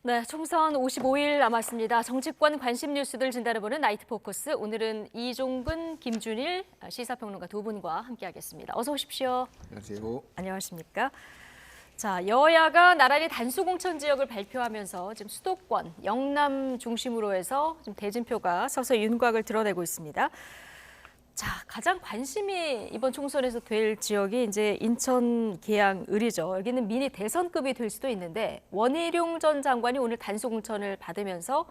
네, 총선 55일 남았습니다. 정치권 관심 뉴스들 진단해보는 나이트 포커스. 오늘은 이종근, 김준일 시사평론가 두 분과 함께하겠습니다. 어서 오십시오. 안녕하세요. 안녕하십니까? 자, 여야가 나란히 단수공천 지역을 발표하면서 지금 수도권, 영남 중심으로 해서 지금 대진표가 서서히 윤곽을 드러내고 있습니다. 자, 가장 관심이 이번 총선에서 될 지역이 이제 인천, 계양, 을이죠. 여기는 미니 대선급이 될 수도 있는데 원희룡 전 장관이 오늘 단수공천을 받으면서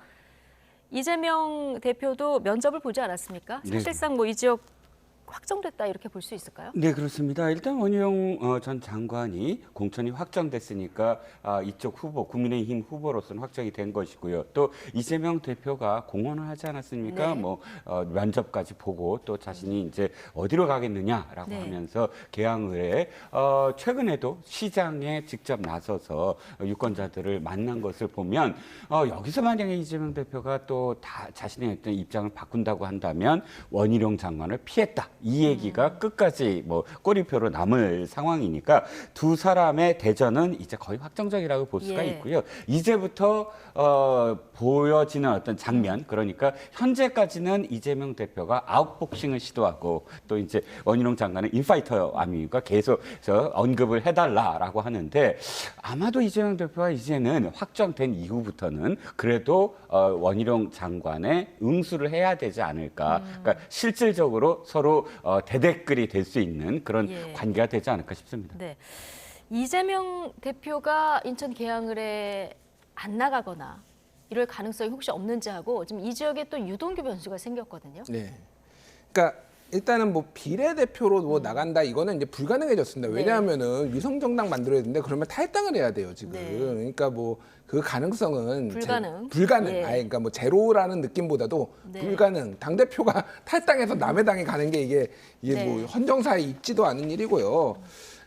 이재명 대표도 면접을 보지 않았습니까? 사실상 뭐 이 지역 확정됐다 이렇게 볼 수 있을까요? 네, 그렇습니다. 일단 원희룡 전 장관이 공천이 확정됐으니까 이쪽 후보, 국민의힘 후보로서는 확정이 된 것이고요. 또 이재명 대표가 공언을 하지 않았습니까? 네. 면접까지 보고 또 자신이 이제 어디로 가겠느냐라고 네. 하면서 계양을에 최근에도 시장에 직접 나서서 유권자들을 만난 것을 보면 여기서 만약에 이재명 대표가 또 다 자신의 어떤 입장을 바꾼다고 한다면 원희룡 장관을 피했다. 이 얘기가 끝까지 뭐 꼬리표로 남을 상황이니까 두 사람의 대전은 이제 거의 확정적이라고 볼 수가 있고요. 이제부터 보여지는 어떤 장면, 그러니까 현재까지는 이재명 대표가 아웃복싱을 시도하고 또 이제 원희룡 장관은 인파이터 아닙니까? 계속 언급을 해달라라고 하는데 아마도 이재명 대표가 이제는 확정된 이후부터는 그래도 원희룡 장관의 응수를 해야 되지 않을까. 그러니까 실질적으로 서로 대댓글이 될 수 있는 그런 관계가 되지 않을까 싶습니다. 네, 이재명 대표가 인천 계양을에 안 나가거나 이럴 가능성이 혹시 없는지 하고 지금 이 지역에 또 유동규 변수가 생겼거든요. 네. 그러니까 일단은 뭐 비례대표로 뭐 나간다 이거는 이제 불가능해졌습니다. 네. 왜냐하면은 위성 정당 만들어야 되는데 그러면 탈당을 해야 돼요 지금. 네. 그러니까 뭐 그 가능성은 불가능. 불가능. 예. 아예 그러니까 뭐 제로라는 느낌보다도 네. 불가능. 당 대표가 탈당해서 남의 당에 가는 게 이게 네. 뭐 헌정사에 있지도 않은 일이고요.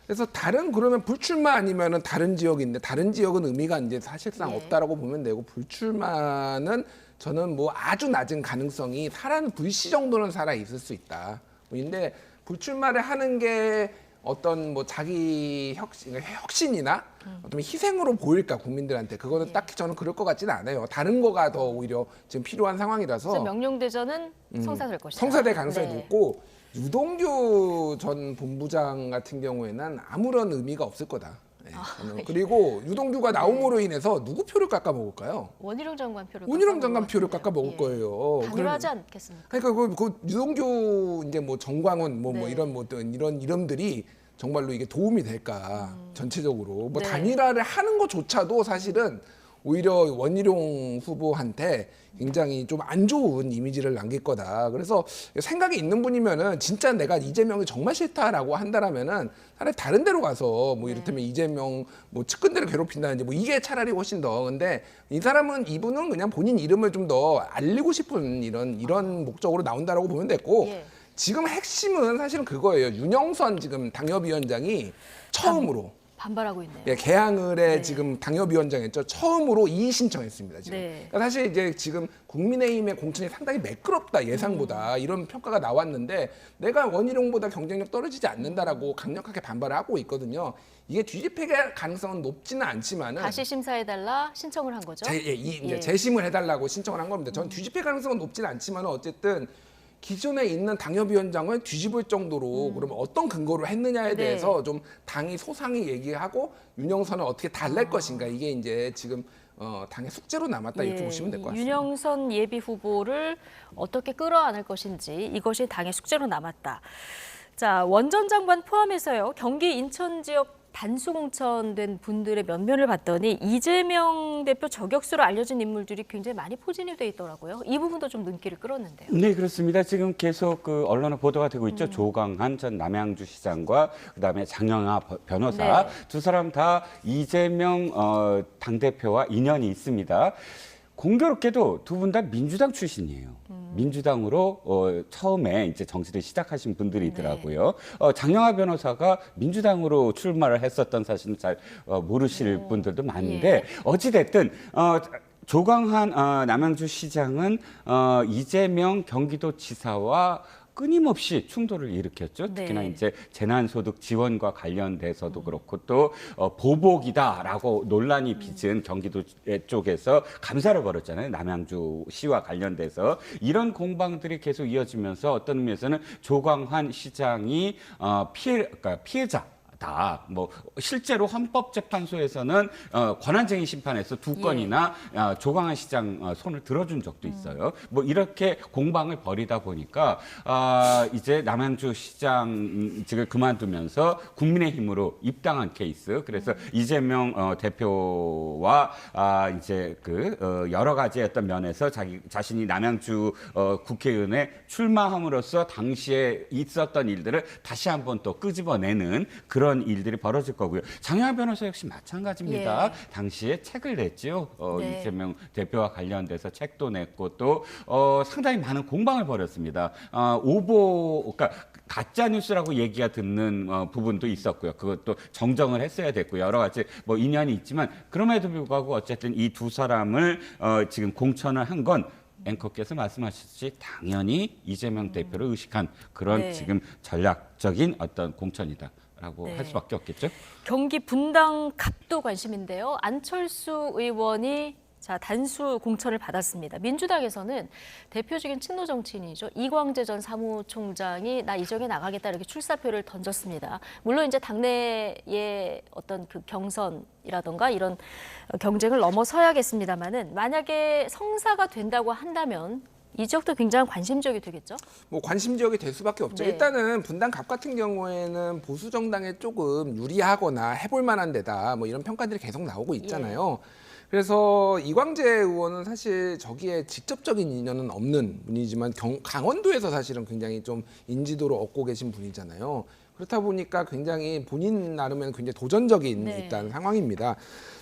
그래서 다른 그러면 불출마 아니면은 다른 지역인데 다른 지역은 의미가 이제 사실상 예. 없다라고 보면 되고 불출마는 저는 뭐 아주 낮은 가능성이 불씨 정도는 살아 있을 수 있다. 근데 불출마를 하는 게 어떤 뭐 자기 혁신이나 어떤 희생으로 보일까 국민들한테 그거는 딱히 저는 그럴 것 같지는 않아요. 다른 거가 더 오히려 지금 필요한 상황이라서 그래서 명령대전은 성사될 것이다. 성사될 가능성이 네. 높고 유동규 전 본부장 같은 경우에는 아무런 의미가 없을 거다. 네, 저는. 그리고 유동규가 나옴으로 인해서 누구 표를 깎아 먹을까요? 원희룡 장관 표를 원희룡 장관 깎아먹을 표를 것 깎아 먹을 같은데요. 거예요. 단일화하지 않겠습니까? 그러니까 그 유동규 이제 뭐 정광훈 뭐 네. 이런 뭐 어떤 이런 이름들이 정말로 이게 도움이 될까 전체적으로 뭐 네. 단일화를 하는 것조차도 사실은 오히려 원희룡 후보한테 굉장히 좀 안 좋은 이미지를 남길 거다. 그래서 생각이 있는 분이면은 진짜 내가 이재명이 정말 싫다라고 한다라면은 차라리 다른 데로 가서 뭐 이를테면 이재명 뭐 측근들을 괴롭힌다든지 뭐 이게 차라리 훨씬 더. 근데 이분은 그냥 본인 이름을 좀 더 알리고 싶은 이런 목적으로 나온다라고 보면 됐고 예. 지금 핵심은 사실은 그거예요. 윤영선 지금 당협위원장이 처음으로 반발하고 있네요. 예, 계양을에 네. 지금 당협위원장했죠. 처음으로 이의 신청했습니다. 지금. 네. 그러니까 사실 이제 지금 국민의힘의 공천이 상당히 매끄럽다 예상보다 이런 평가가 나왔는데 내가 원희룡보다 경쟁력 떨어지지 않는다라고 강력하게 반발을 하고 있거든요. 이게 뒤집힐 가능성은 높지는 않지만은 다시 심사해달라 신청을 한 거죠? 이제 재심을 해달라고 신청을 한 겁니다. 저는 뒤집힐 가능성은 높지는 않지만은 어쨌든. 기존에 있는 당협위원장을 뒤집을 정도로 그러면 어떤 근거로 했느냐에 대해서 좀 당이 소상히 얘기하고 윤영선을 어떻게 달랠 것인가 이게 이제 지금 당의 숙제로 남았다 이렇게 보시면 될 것 같습니다. 윤영선 예비 후보를 어떻게 끌어안을 것인지 이것이 당의 숙제로 남았다. 자, 원 전 장관 포함해서요. 경기 인천 지역 단수 공천된 분들의 면면을 봤더니 이재명 대표 저격수로 알려진 인물들이 굉장히 많이 포진이 돼 있더라고요. 이 부분도 좀 눈길을 끌었는데요. 네, 그렇습니다. 지금 계속 그 언론에 보도가 되고 있죠. 조강한 전 남양주 시장과 그다음에 장영하 변호사 네. 두 사람 다 이재명 당대표와 인연이 있습니다. 공교롭게도 두 분 다 민주당 출신이에요. 민주당으로 처음에 이제 정치를 시작하신 분들이더라고요. 장영하 변호사가 민주당으로 출마를 했었던 사실은 잘 모르실 분들도 많은데 어찌 됐든 조광한 남양주 시장은 이재명 경기도지사와 끊임없이 충돌을 일으켰죠. 특히나 네. 이제 재난소득 지원과 관련돼서도 그렇고 또 보복이다라고 논란이 빚은 경기도 쪽에서 감사를 벌였잖아요. 남양주시와 관련돼서 이런 공방들이 계속 이어지면서 어떤 의미에서는 조광환 시장이 그러니까 피해자. 뭐 실제로 헌법재판소에서는 권한쟁의 심판에서 두 건이나 조광한 시장 손을 들어준 적도 있어요. 뭐 이렇게 공방을 벌이다 보니까 이제 남양주 시장 직을 그만두면서 국민의힘으로 입당한 케이스. 그래서 이재명 대표와 이제 그 여러 가지 어떤 면에서 자신이 남양주 국회의원에 출마함으로써 당시에 있었던 일들을 다시 한번 또 끄집어내는 그런 일들이 벌어질 거고요. 장영하 변호사 역시 마찬가지입니다. 예. 당시에 책을 냈죠. 네. 이재명 대표와 관련돼서 책도 냈고 또 상당히 많은 공방을 벌였습니다. 그러니까 가짜 뉴스라고 얘기가 듣는 부분도 있었고요. 그것도 정정을 했어야 됐고 여러 가지 뭐 인연이 있지만 그럼에도 불구하고 어쨌든 이 두 사람을 지금 공천을 한 건 앵커께서 말씀하셨듯이 당연히 이재명 대표를 의식한 그런 네. 지금 전략적인 어떤 공천이다라고 네. 할 수밖에 없겠죠. 경기 분당 갑도 관심인데요. 안철수 의원이 단수 공천을 받았습니다. 민주당에서는 대표적인 친노 정치인이죠. 이광재 전 사무총장이 나 이정에 나가겠다 이렇게 출사표를 던졌습니다. 물론 이제 당내의 어떤 그 경선이라던가 이런 경쟁을 넘어서야겠습니다만은 만약에 성사가 된다고 한다면 이 지역도 굉장히 관심지역이 되겠죠? 뭐 관심 지역이 될 수밖에 없죠. 네. 일단은 분당 갑 같은 경우에는 보수 정당에 조금 유리하거나 해볼 만한 데다 뭐 이런 평가들이 계속 나오고 있잖아요. 그래서 이광재 의원은 사실 저기에 직접적인 인연은 없는 분이지만 강원도에서 사실은 굉장히 좀 인지도를 얻고 계신 분이잖아요. 그렇다 보니까 굉장히 본인 나름에는 굉장히 도전적인 네. 일단 상황입니다.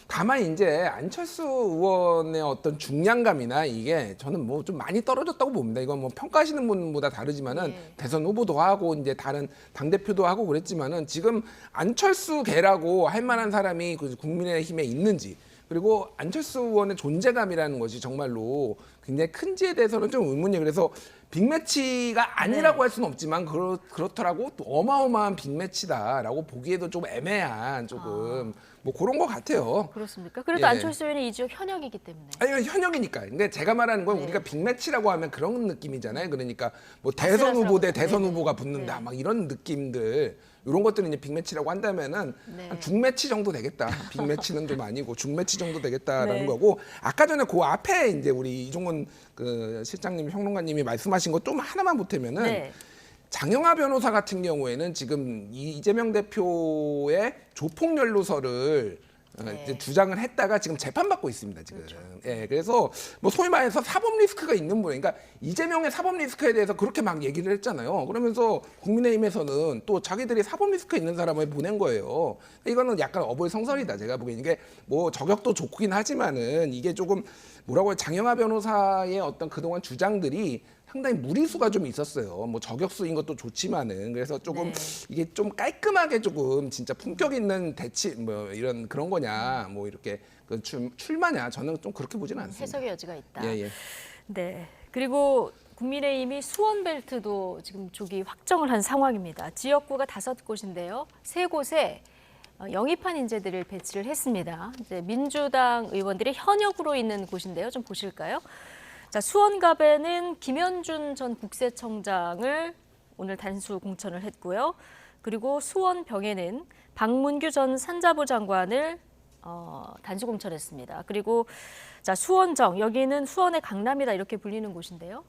다만 이제 안철수 의원의 어떤 중량감이나 이게 저는 뭐 좀 많이 떨어졌다고 봅니다. 이건 뭐 평가하시는 분보다 다르지만은 네. 대선 후보도 하고 이제 다른 당 대표도 하고 그랬지만은 지금 안철수 개라고 할 만한 사람이 그 국민의힘에 있는지 그리고 안철수 의원의 존재감이라는 것이 정말로 굉장히 큰지에 대해서는 좀 의문이에요. 그래서 빅매치가 아니라고 할 수는 없지만 그렇더라고 또 어마어마한 빅매치다라고 보기에도 좀 애매한 조금 뭐 그런 것 같아요. 그렇습니까? 그래도 예. 안철수 의원이 이 지역 현역이기 때문에. 아니 현역이니까. 근데 제가 말하는 건 네. 우리가 빅매치라고 하면 그런 느낌이잖아요. 그러니까 뭐 대선 후보 대 대선 네네. 후보가 붙는다 네. 막 이런 느낌들. 이런 것들은 이제 빅매치라고 한다면은 네. 한 중매치 정도 되겠다. 빅매치는 좀 아니고 중매치 정도 되겠다라는 네. 거고 아까 전에 그 앞에 이제 우리 이종훈 그 실장님 평론가님이 말씀하신 거 좀 하나만 보태면은 네. 장영하 변호사 같은 경우에는 지금 이재명 대표의 조폭 연루설을 네. 이제 주장을 했다가 지금 재판받고 있습니다. 지금. 그렇죠. 예, 그래서 뭐 소위 말해서 사법 리스크가 있는 분, 그러니까 이재명의 사법 리스크에 대해서 그렇게 막 얘기를 했잖아요. 그러면서 국민의힘에서는 또 자기들이 사법 리스크 있는 사람을 보낸 거예요. 이거는 약간 어불성설이다. 제가 보기엔 이게 뭐 저격도 좋긴 하지만은 이게 조금 뭐라고 해요? 장영하 변호사의 어떤 그동안 주장들이 상당히 무리수가 좀 있었어요. 뭐 저격수인 것도 좋지만은 그래서 조금 이게 좀 깔끔하게 조금 진짜 품격 있는 대치 뭐 이런 그런 거냐 뭐 이렇게 그 출마냐 저는 좀 그렇게 보지는 않습니다. 해석의 여지가 있다. 예, 예. 네. 그리고 국민의힘이 수원벨트도 지금 조기 확정을 한 상황입니다. 지역구가 5곳인데요. 3곳에 영입한 인재들을 배치를 했습니다. 이제 민주당 의원들이 현역으로 있는 곳인데요. 좀 보실까요? 자, 수원갑에는 김현준 전 국세청장을 오늘 단수 공천을 했고요. 그리고 수원병에는 박문규 전 산자부 장관을 단수 공천했습니다. 그리고 자, 수원정 여기는 수원의 강남이다 이렇게 불리는 곳인데요.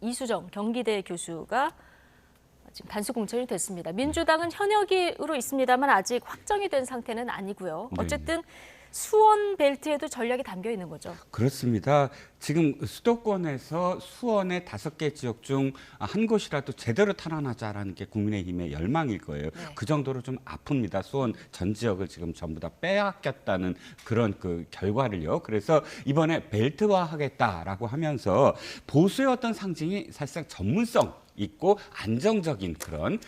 이수정 경기대 교수가 지금 단수 공천이 됐습니다. 민주당은 현역으로 있습니다만 아직 확정이 된 상태는 아니고요. 어쨌든 수원 벨트에도 전략이 담겨 있는 거죠. 그렇습니다. 지금 수도권에서 수원의 5개 지역 중 한 곳이라도 제대로 탈환하자라는 게 국민의힘의 열망일 거예요. 그 정도로 좀 아픕니다. 수원 전 지역을 지금 전부 다 빼앗겼다는 그런 그 결과를요. 그래서 이번에 벨트화하겠다라고 하면서 보수의 어떤 상징이 사실상 전문성 있고 안정적인 그런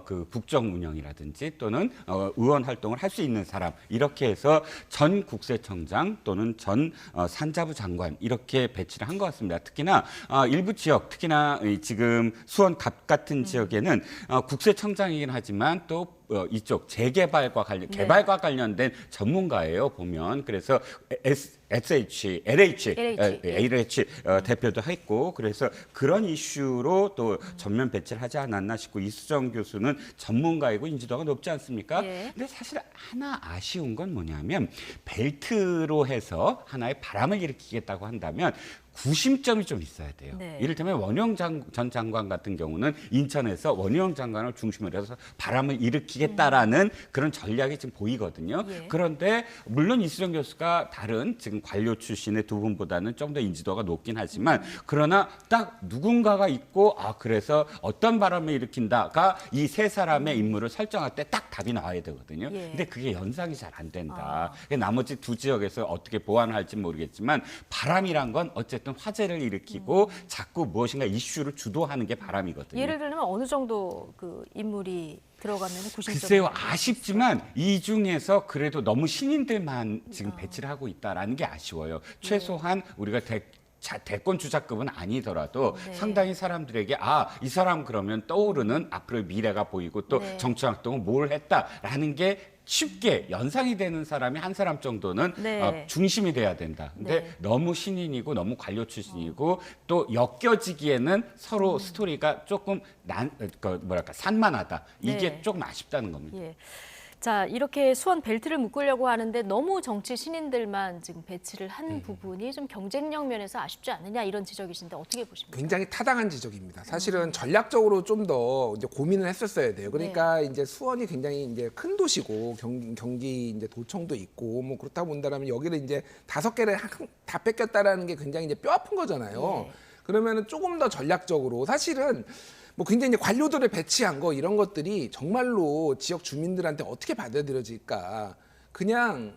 그 국정 운영이라든지 또는 의원 활동을 할 수 있는 사람 이렇게 해서 전 국세청장 또는 전 산자부 장관 이렇게 배치를 한 것 같습니다. 특히나 일부 지역 특히나 지금 수원 갑 같은 지역에는 국세청장이긴 하지만 또 이쪽 재개발과 개발과 관련된 전문가예요 보면. 그래서 LH 대표도 했고 그래서 그런 이슈로 또 전면 배치를 하지 않았나 싶고 이수정 교수는 전문가이고 인지도가 높지 않습니까? 예. 근데 사실 하나 아쉬운 건 뭐냐면 벨트로 해서 하나의 바람을 일으키겠다고 한다면 구심점이 좀 있어야 돼요. 네. 이를테면 원희룡 전 장관 같은 경우는 인천에서 원희룡 장관을 중심으로 해서 바람을 일으키겠다라는 그런 전략이 지금 보이거든요. 예. 그런데 물론 이수정 교수가 다른 지금 관료 출신의 두 분보다는 좀 더 인지도가 높긴 하지만 그러나 딱 누군가가 있고 그래서 어떤 바람을 일으킨다가 이 세 사람의 인물을 설정할 때 딱 답이 나와야 되거든요. 예. 근데 그게 연상이 잘 안 된다. 나머지 두 지역에서 어떻게 보완할지 모르겠지만 바람이란 건 어쨌든 화제를 일으키고 자꾸 무엇인가 이슈를 주도하는 게 바람이거든요. 예를 들면 어느 정도 그 인물이 들어가면 구심점. 글쎄요, 아쉽지만 이 중에서 그래도 너무 신인들만 지금 배치를 하고 있다라는 게 아쉬워요. 최소한 우리가 대권 주자급은 아니더라도 네. 상당히 사람들에게 이 사람 그러면 떠오르는 앞으로의 미래가 보이고 또 네. 정치 활동을 뭘 했다라는 게 쉽게 연상이 되는 사람이 한 사람 정도는 네. 중심이 돼야 된다. 근데 네. 너무 신인이고 너무 관료 출신이고 또 엮여지기에는 서로 스토리가 조금 산만하다. 이게 네. 조금 아쉽다는 겁니다. 예. 자, 이렇게 수원 벨트를 묶으려고 하는데 너무 정치 신인들만 지금 배치를 한 부분이 좀 경쟁력 면에서 아쉽지 않느냐 이런 지적이신데 어떻게 보십니까? 굉장히 타당한 지적입니다. 사실은 전략적으로 좀 더 이제 고민을 했었어야 돼요. 그러니까 이제 수원이 굉장히 이제 큰 도시고 경기 이제 도청도 있고 뭐 그렇다 본다면 여기를 이제 5개를 다 뺏겼다라는 게 굉장히 이제 뼈 아픈 거잖아요. 네. 그러면은 조금 더 전략적으로 사실은 뭐 굉장히 이제 관료들을 배치한 거 이런 것들이 정말로 지역 주민들한테 어떻게 받아들여질까? 그냥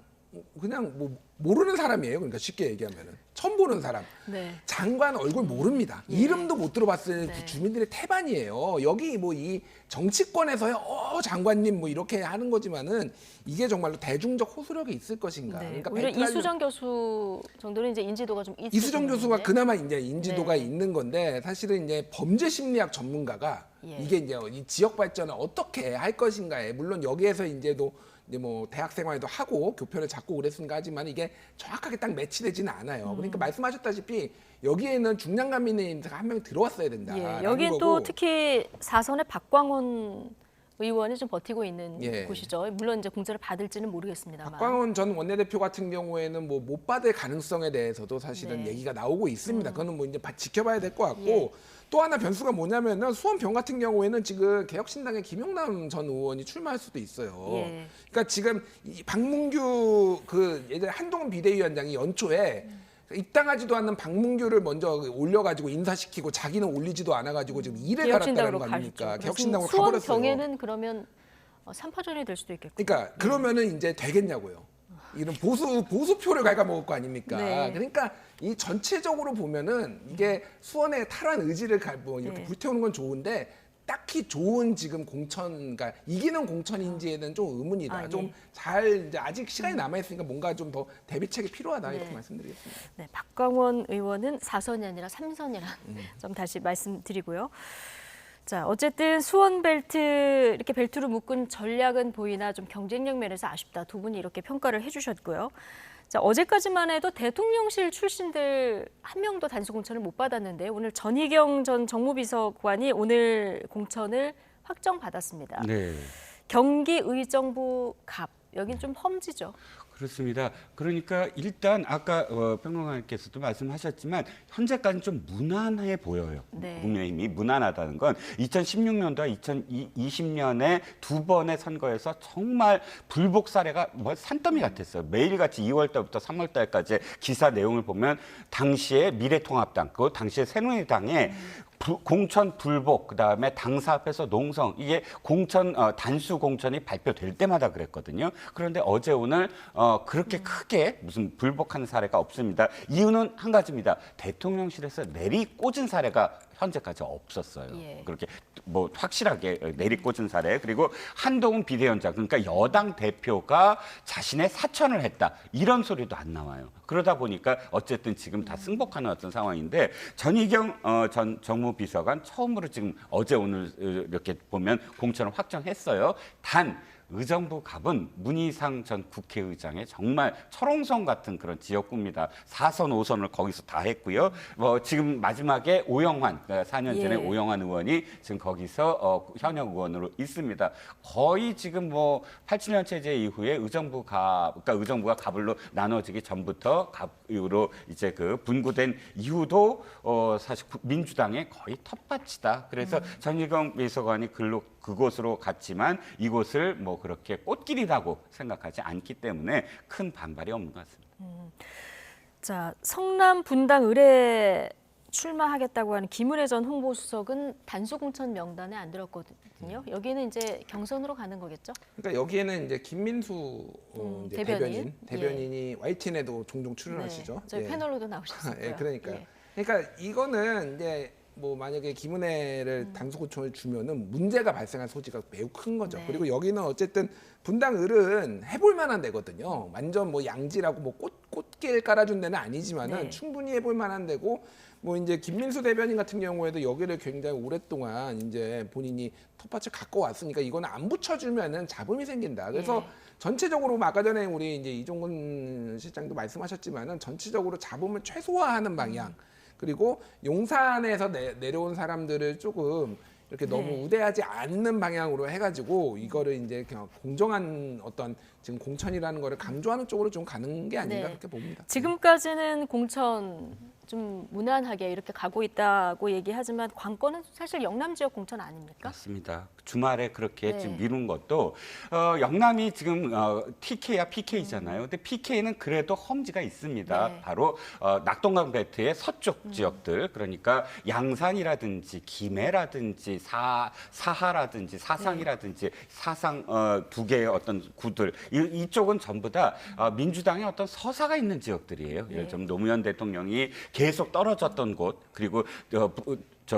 뭐 모르는 사람이에요. 그러니까 쉽게 얘기하면은 처음 보는 사람. 네. 장관 얼굴 모릅니다. 예. 이름도 못 들어봤을 네. 주민들의 태반이에요. 여기 뭐 이 정치권에서요, 장관님 뭐 이렇게 하는 거지만은 이게 정말로 대중적 호소력이 있을 것인가. 네. 그러니까 오히려 벨트갈려- 이수정 교수 정도는 이제 인지도가 좀 있으신 이수정 교수가 분인데. 그나마 이제 인지도가 네. 있는 건데 사실은 이제 범죄 심리학 전문가가 예. 이게 이제 이 지역 발전을 어떻게 할 것인가에 물론 여기에서 이제 뭐 대학 생활도 하고 교편을 잡고 그랬으니까 하지만 이게 정확하게 딱 매치되지는 않아요. 그러니까 말씀하셨다시피 여기에는 중량감 있는 인사가 한 명 들어왔어야 된다. 예. 여기는 또 특히 4선의 박광원 의원이 좀 버티고 있는 예. 곳이죠. 물론 이제 공천을 받을지는 모르겠습니다만. 박광원 전 원내대표 같은 경우에는 뭐 못 받을 가능성에 대해서도 사실은 네. 얘기가 나오고 있습니다. 그거는 뭐 이제 지켜봐야 될 것 같고 예. 또 하나 변수가 뭐냐면은 수원병 같은 경우에는 지금 개혁신당의 김용남 전 의원이 출마할 수도 있어요. 예. 그러니까 지금 이 박문규 그 예전에 한동훈 비대위원장이 연초에 입당하지도 않는 박문규를 먼저 올려가지고 인사시키고 자기는 올리지도 않아가지고 지금 일에 갈았다는 개혁신당으로 거 아닙니까? 가시죠. 개혁신당으로 수원 가버렸어요. 병에는 그러면 3파전이 될 수도 있겠고. 그러니까 그러면은 이제 되겠냐고요. 이런 보수표를 갉아먹을 거 아닙니까? 네. 그러니까 이 전체적으로 보면은 이게 수원의 탈환 의지를 뭐 이렇게 네. 불태우는 건 좋은데 딱히 좋은 지금 공천, 그러니까 이기는 공천인지에는 좀 의문이다. 예. 좀 잘 이제 아직 시간이 남아 있으니까 뭔가 좀 더 대비책이 필요하다 이렇게 네. 말씀드리겠습니다. 네, 박광원 의원은 4선이 아니라 3선이라 좀 다시 말씀드리고요. 자, 어쨌든 수원 벨트 이렇게 벨트로 묶은 전략은 보이나 좀 경쟁력 면에서 아쉽다. 두 분이 이렇게 평가를 해주셨고요. 자, 어제까지만 해도 대통령실 출신들 한 명도 단수 공천을 못 받았는데 오늘 전희경 전 정무비서관이 오늘 공천을 확정받았습니다. 네. 경기의정부 갑 여긴 좀 험지죠. 그렇습니다. 그러니까 일단 아까 평론가님께서도 말씀하셨지만 현재까지는 좀 무난해 보여요. 네. 국민의힘이 무난하다는 건 2016년도와 2020년에 두 번의 선거에서 정말 불복 사례가 뭐 산더미 같았어요. 매일같이 2월 달부터 3월 달까지 기사 내용을 보면 당시에 미래통합당, 그 당시에 새누리당에 공천 불복, 그다음에 당사 앞에서 농성, 이게 공천 단수 공천이 발표될 때마다 그랬거든요. 그런데 어제 오늘 그렇게 크게 무슨 불복하는 사례가 없습니다. 이유는 한 가지입니다. 대통령실에서 내리 꽂은 사례가 현재까지 없었어요. 예. 그렇게 뭐 확실하게 내리꽂은 사례. 그리고 한동훈 비대위원장, 그러니까 여당 대표가 자신의 사천을 했다, 이런 소리도 안 나와요. 그러다 보니까 어쨌든 지금 다 승복하는 어떤 상황인데, 전희경 전 정무비서관 처음으로 지금 어제 오늘 이렇게 보면 공천을 확정했어요. 단 의정부 갑은 문희상 전 국회의장의 정말 철옹성 같은 그런 지역구입니다. 4선, 5선을 거기서 다 했고요. 지금 마지막에 오영환, 그러니까 4년 전에 예. 오영환 의원이 지금 거기서 현역 의원으로 있습니다. 거의 지금 뭐 87년 체제 이후에 그러니까 의정부가 갑을로 나눠지기 전부터 갑으로 이제 그 분구된 이후도 사실 민주당의 거의 텃밭이다. 그래서 전희경 비서관이 그곳으로 갔지만 이곳을 뭐 그렇게 꽃길이라고 생각하지 않기 때문에 큰 반발이 없는 것 같습니다. 자, 성남 분당 을에 출마하겠다고 하는 김은혜 전 홍보수석은 단수공천 명단에 안 들었거든요. 여기는 이제 경선으로 가는 거겠죠? 그러니까 여기에는 이제 김민수 이제 대변인. 대변인이 YTN에도 종종 출연하시죠. 네, 저희 예. 패널로도 나오셨었고요. 예, 그러니까요. 예. 그러니까 이거는 이제 뭐 만약에 김은혜를 단수고청을 주면은 문제가 발생할 소지가 매우 큰 거죠. 네. 그리고 여기는 어쨌든 분당을은 해볼 만한 데거든요. 완전 뭐 양지라고 뭐 꽃길 깔아준 데는 아니지만은 네. 충분히 해볼 만한 데고, 뭐 이제 김민수 대변인 같은 경우에도 여기를 굉장히 오랫동안 이제 본인이 텃밭을 갖고 왔으니까 이거는 안 붙여주면은 잡음이 생긴다. 그래서 예. 전체적으로 아까 전에 우리 이제 이종근 실장도 말씀하셨지만은 전체적으로 잡음을 최소화하는 방향. 그리고 용산에서 내려온 사람들을 조금 이렇게 너무 네. 우대하지 않는 방향으로 해가지고 이거를 이제 그냥 공정한 어떤 지금 공천이라는 거를 강조하는 쪽으로 좀 가는 게 아닌가 네. 그렇게 봅니다. 지금까지는 공천 좀 무난하게 이렇게 가고 있다고 얘기하지만 관건은 사실 영남 지역 공천 아닙니까? 맞습니다. 주말에 그렇게 네. 지금 미룬 것도 영남이 지금 TK야 PK잖아요. 근데 PK는 그래도 험지가 있습니다. 네. 바로 낙동강 벨트의 서쪽 지역들, 그러니까 양산이라든지 김해라든지 사하라든지 사상이라든지 사상 두 개의 어떤 구들, 이쪽은 전부 다 민주당의 어떤 서사가 있는 지역들이에요. 예를 들면 노무현 대통령이 계속 떨어졌던 곳, 그리고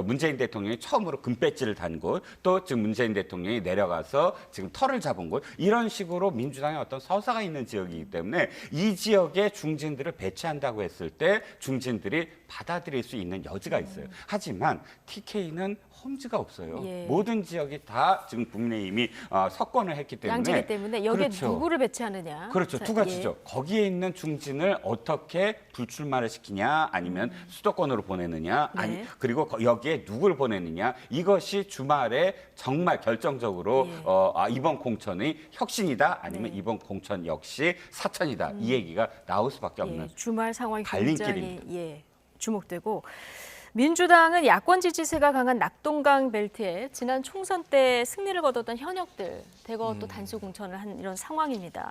문재인 대통령이 처음으로 금배지를 단 곳, 또 지금 문재인 대통령이 내려가서 지금 털을 잡은 곳, 이런 식으로 민주당의 어떤 서사가 있는 지역이기 때문에 이 지역에 중진들을 배치한다고 했을 때 중진들이 받아들일 수 있는 여지가 있어요. 하지만 TK는 험지가 없어요. 예. 모든 지역이 다 지금 국민의힘이 석권을 했기 때문에, 양지기 때문에 여기에 그렇죠. 누구를 배치하느냐. 그렇죠. 자, 두 가지죠. 거기에 있는 중진을 어떻게 불출마를 시키냐, 아니면 수도권으로 보내느냐, 네. 그리고 여기에 누굴 보내느냐, 이것이 주말에 정말 결정적으로 예. 이번 공천이 혁신이다, 아니면 네. 이번 공천 역시 사천이다, 이 얘기가 나올 수밖에 없는. 예, 주말 상황이 갈림길입니다. 굉장히 주목되고, 민주당은 야권 지지세가 강한 낙동강 벨트에 지난 총선 때 승리를 거뒀던 현역들 대거 또 단수 공천을 한 이런 상황입니다.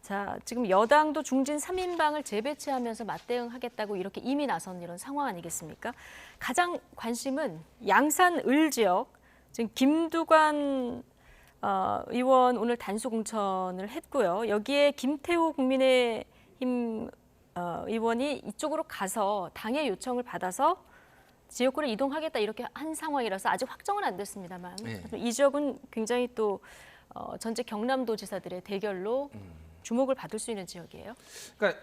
자, 지금 여당도 중진 3인방을 재배치하면서 맞대응하겠다고 이렇게 이미 나선 이런 상황 아니겠습니까? 가장 관심은 양산 을 지역, 지금 김두관 의원 오늘 단수 공천을 했고요. 여기에 김태호 국민의힘 의원이 이쪽으로 가서 당의 요청을 받아서 지역구를 이동하겠다 이렇게 한 상황이라서 아직 확정은 안 됐습니다만 네. 이 지역은 굉장히 또 전체 경남도지사들의 대결로 주목을 받을 수 있는 지역이에요. 그러니까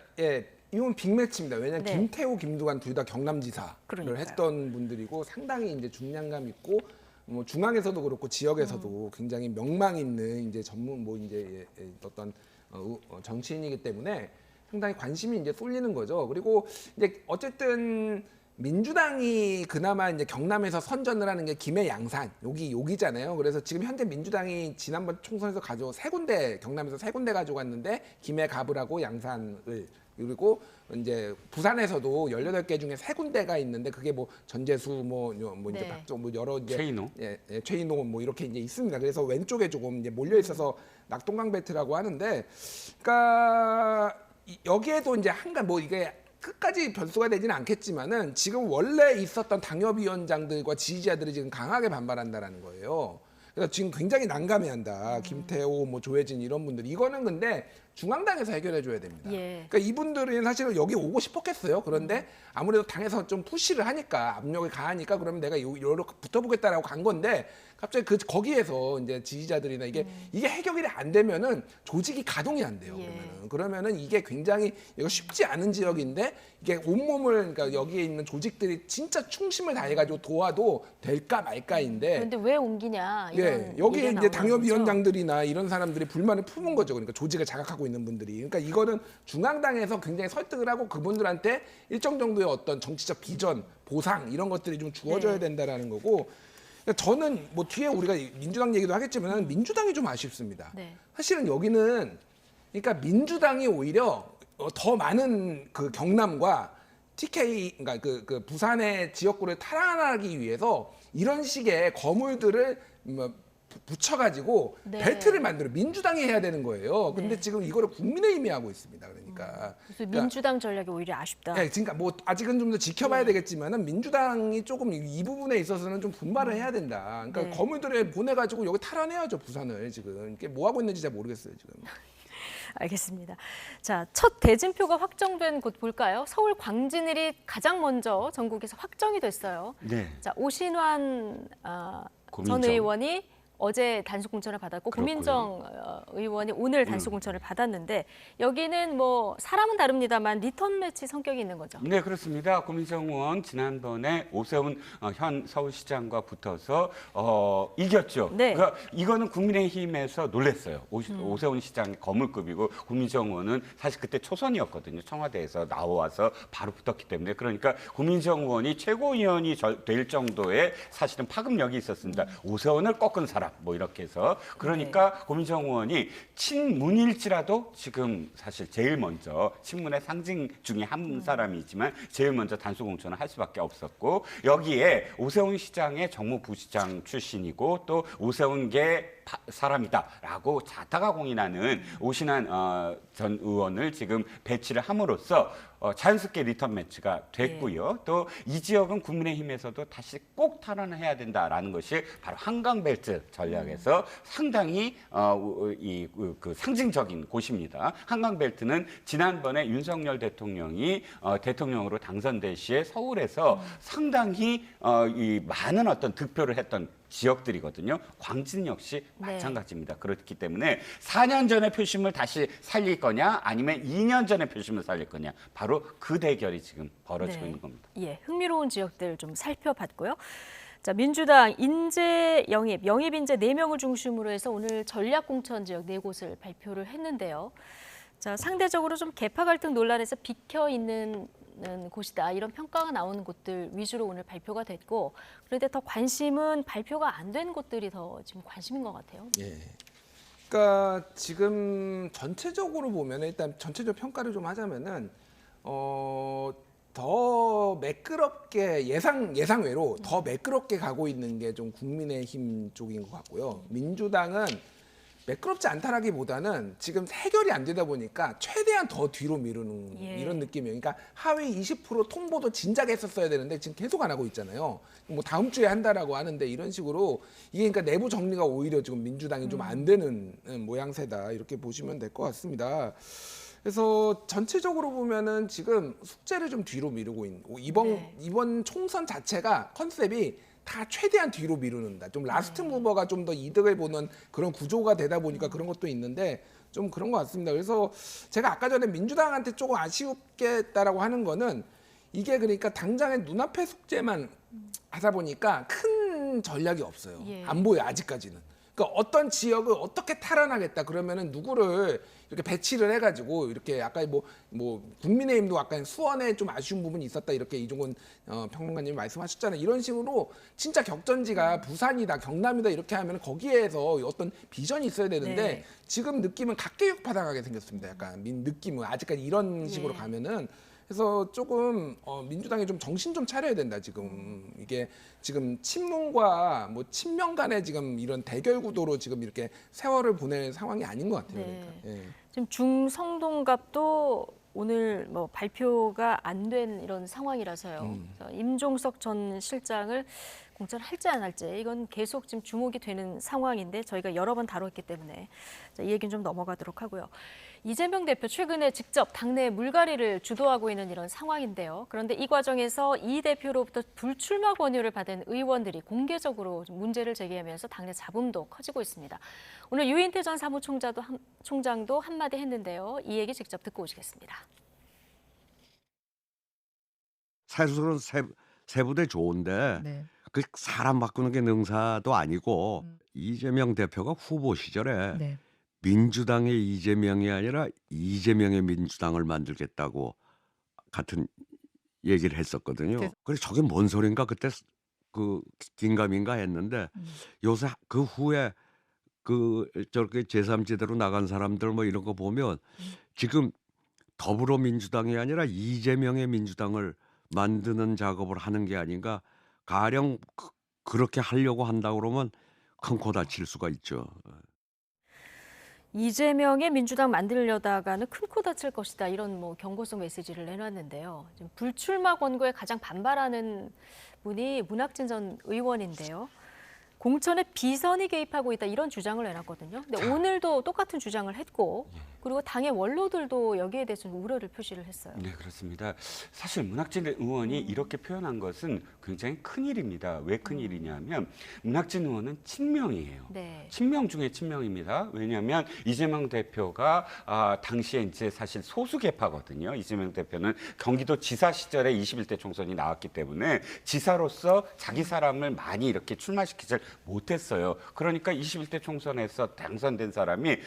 이건 빅매치입니다. 왜냐하면 네. 김태호, 김두관 둘 다 경남지사를 그러니까요. 했던 분들이고 상당히 이제 중량감 있고, 뭐 중앙에서도 그렇고 지역에서도 굉장히 명망 있는 이제 전문 뭐 이제 어떤 정치인이기 때문에 상당히 관심이 이제 쏠리는 거죠. 그리고 이제 어쨌든 민주당이 그나마 이제 경남에서 선전을 하는 게 김해 양산 여기잖아요. 그래서 지금 현재 민주당이 지난번 총선에서 경남에서 세 군데 가져갔는데 김해 갑을하고 양산을, 그리고 이제 부산에서도 18개 중에 3군데가 있는데 그게 뭐 전재수 뭐 이제 네. 박정 뭐 여러 이제 최인호. 최인호 뭐 이렇게 이제 있습니다. 그래서 왼쪽에 조금 이제 몰려 있어서 낙동강 벨트라고 하는데, 그러니까 여기에도 이제 한간 뭐 이게 끝까지 변수가 되지는 않겠지만은 지금 원래 있었던 당협위원장들과 지지자들이 지금 강하게 반발한다라는 거예요. 그래서 지금 굉장히 난감해한다. 김태호, 뭐 조혜진 이런 분들. 이거는 근데 중앙당에서 해결해 줘야 됩니다. 예. 그러니까 이분들은 사실은 여기 오고 싶었겠어요. 그런데 아무래도 당에서 좀 푸시를 하니까 압력이 가하니까 그러면 내가 여기로 붙어보겠다라고 간 건데 갑자기 거기에서 이제 지지자들이나 이게 해결이 안 되면은 조직이 가동이 안 돼요. 예. 그러면은 이게 굉장히 이거 쉽지 않은 지역인데 이게 온몸을 그러니까 여기에 있는 조직들이 진짜 충심을 다해가지고 도와도 될까 말까인데. 그런데 왜 옮기냐 이런 예, 여기에 얘기가 이제 나오는 당협위원장들이나 이런 사람들이 불만을 품은 거죠. 그러니까 조직을 자각하고 있는 분들이. 그러니까 이거는 중앙당에서 굉장히 설득을 하고 그분들한테 일정 정도의 어떤 정치적 비전, 보상 이런 것들이 좀 주어져야 네. 된다라는 거고. 그러니까 저는 뭐 뒤에 우리가 민주당 얘기도 하겠지만 민주당이 좀 아쉽습니다. 네. 사실은 여기는 그러니까 민주당이 오히려 더 많은 그 경남과 TK 그러니까 그 부산의 지역구를 탈환하기 위해서 이런 식의 거물들을 뭐 붙여가지고 네. 벨트를 만들어 민주당이 해야 되는 거예요. 근데 네. 지금 이거를 국민의힘이 하고 있습니다. 그러니까. 그래서 민주당 전략이 오히려 아쉽다. 네, 그러니까 뭐 아직은 좀 더 지켜봐야 되겠지만은 민주당이 조금 이 부분에 있어서는 좀 분발을 해야 된다. 그러니까 네. 거물들을 보내가지고 여기 탈환해야죠 부산을 지금. 이게 뭐 하고 있는지 잘 모르겠어요 지금. 알겠습니다. 자, 첫 대진표가 확정된 곳 볼까요? 서울 광진을이 가장 먼저 전국에서 확정이 됐어요. 네. 자, 오신환 전 고민정. 의원이 어제 단수 공천을 받았고 그렇고요. 고민정 의원이 오늘 단수 공천을 받았는데 여기는 뭐 사람은 다릅니다만 리턴 매치 성격이 있는 거죠. 네, 그렇습니다. 고민정 의원 지난번에 오세훈 현 서울시장과 붙어서 이겼죠. 네. 그러니까 이거는 국민의힘에서 놀랐어요. 오세훈 시장이 거물급이고 고민정 의원은 사실 그때 초선이었거든요. 청와대에서 나와서 바로 붙었기 때문에 그러니까 고민정 의원이 최고위원이 될 정도의 사실은 파급력이 있었습니다. 오세훈을 꺾은 사람 뭐 이렇게 해서 그러니까 고민정 의원이 친문일지라도 지금 사실 제일 먼저 친문의 상징 중에 한 사람이지만 제일 먼저 단수 공천을 할 수밖에 없었고 여기에 오세훈 시장의 정무부시장 출신이고 또 오세훈계 사람이다라고 자타가 공인하는 오신환 전 의원을 지금 배치를 함으로써 자연스럽게 리턴 매치가 됐고요. 또 이 지역은 국민의힘에서도 다시 꼭 탈환을 해야 된다라는 것이 바로 한강벨트 전략에서 상당히 그 상징적인 곳입니다. 한강벨트는 지난번에 윤석열 대통령이 대통령으로 당선될 시에 서울에서 상당히 이 많은 어떤 득표를 했던 지역들이거든요. 광진 역시 네. 마찬가지입니다. 그렇기 때문에 4년 전의 표심을 다시 살릴 거냐 아니면 2년 전의 표심을 살릴 거냐 바로 그 대결이 지금 벌어지고 있는 겁니다. 예, 흥미로운 지역들 좀 살펴봤고요. 자, 민주당 인재 영입 인재 4명을 중심으로 해서 오늘 전략공천 지역 4곳을 발표를 했는데요. 자, 상대적으로 좀 계파 갈등 논란에서 비켜 있는 곳이다 이런 평가가 나오는 곳들 위주로 오늘 발표가 됐고 그런데 더 관심은 발표가 안 된 곳들이 더 지금 관심인 것 같아요. 예. 그러니까 지금 전체적으로 보면 일단 전체적 평가를 좀 하자면은 더 매끄럽게 예상외로 더 매끄럽게 가고 있는 게 좀 국민의힘 쪽인 것 같고요. 민주당은 매끄럽지 않다라기보다는 지금 해결이 안 되다 보니까 최대한 더 뒤로 미루는 예. 이런 느낌이에요. 그러니까 하위 20% 통보도 진작에 했었어야 되는데 지금 계속 안 하고 있잖아요. 뭐 다음 주에 한다라고 하는데 이런 식으로 이게 그러니까 내부 정리가 오히려 지금 민주당이 좀 안 되는 모양새다 이렇게 보시면 될 것 같습니다. 그래서 전체적으로 보면은 지금 숙제를 좀 뒤로 미루고 있는 이번 총선 자체가 컨셉이 다 최대한 뒤로 미루는다. 좀 라스트 무버가 좀 더 이득을 보는 그런 구조가 되다 보니까 그런 것도 있는데 좀 그런 것 같습니다. 그래서 제가 아까 전에 민주당한테 조금 아쉬웠겠다라고 하는 거는 이게 그러니까 당장의 눈앞의 숙제만 하다 보니까 큰 전략이 없어요. 예. 안 보여 아직까지는. 그러니까 어떤 지역을 어떻게 탈환하겠다 그러면은 누구를 이렇게 배치를 해가지고 이렇게 아까 뭐 국민의힘도 약간 수원에 좀 아쉬운 부분이 있었다 이렇게 이종건 평론가님이 말씀하셨잖아요. 이런 식으로 진짜 격전지가 부산이다 경남이다 이렇게 하면 거기에서 어떤 비전이 있어야 되는데 네. 지금 느낌은 각계육파당하게 생겼습니다. 약간 느낌은 아직까지 이런 식으로 예. 가면은. 그래서 조금 민주당이 좀 정신 좀 차려야 된다 지금 이게 지금 친문과 뭐 친명 간의 지금 이런 대결 구도로 지금 이렇게 세월을 보낼 상황이 아닌 것 같아요. 네. 그러니까. 예. 지금 중성동갑도 오늘 뭐 발표가 안 된 이런 상황이라서요. 그래서 임종석 전 실장을 공천할지 안 할지 이건 계속 지금 주목이 되는 상황인데 저희가 여러 번 다뤘기 때문에 자, 이 얘기는 좀 넘어가도록 하고요. 이재명 대표 최근에 직접 당내 물갈이를 주도하고 있는 이런 상황인데요. 그런데 이 과정에서 이 대표로부터 불출마 권유를 받은 의원들이 공개적으로 좀 문제를 제기하면서 당내 잡음도 커지고 있습니다. 오늘 유인태 전 사무총장도 한마디 했는데요. 이 얘기 직접 듣고 오시겠습니다. 사실은 세부대 좋은데 네. 그 사람 바꾸는 게 능사도 아니고 이재명 대표가 후보 시절에 네. 민주당의 이재명이 아니라 이재명의 민주당을 만들겠다고 같은 얘기를 했었거든요. 그래서- 그래서 저게 뭔 소린가 그때 그 긴가민가 했는데 요새 그 후에 그 저렇게 제3지대로 나간 사람들 뭐 이런 거 보면 지금 더불어민주당이 아니라 이재명의 민주당을 만드는 작업을 하는 게 아닌가. 가령 그렇게 하려고 한다 그러면 큰 코 다칠 수가 있죠. 이재명의 민주당 만들려다가는 큰 코 다칠 것이다 이런 뭐 경고성 메시지를 내놨는데요. 지금 불출마 권고에 가장 반발하는 분이 문학진 전 의원인데요. 공천에 비선이 개입하고 있다 이런 주장을 내놨거든요. 근데 오늘도 똑같은 주장을 했고 그리고 당의 원로들도 여기에 대해서 좀 우려를 표시를 했어요. 네, 그렇습니다. 사실 문학진 의원이 이렇게 표현한 것은 굉장히 큰일입니다. 왜 큰일이냐면 문학진 의원은 친명이에요. 네. 친명 중에 친명입니다. 왜냐하면 이재명 대표가 당시에 이제 사실 소수계파거든요. 이재명 대표는 경기도 지사 시절에 21대 총선이 나왔기 때문에 지사로서 자기 사람을 많이 이렇게 출마시키지 못했어요. 그러니까 21대 총선에서 당선된 사람이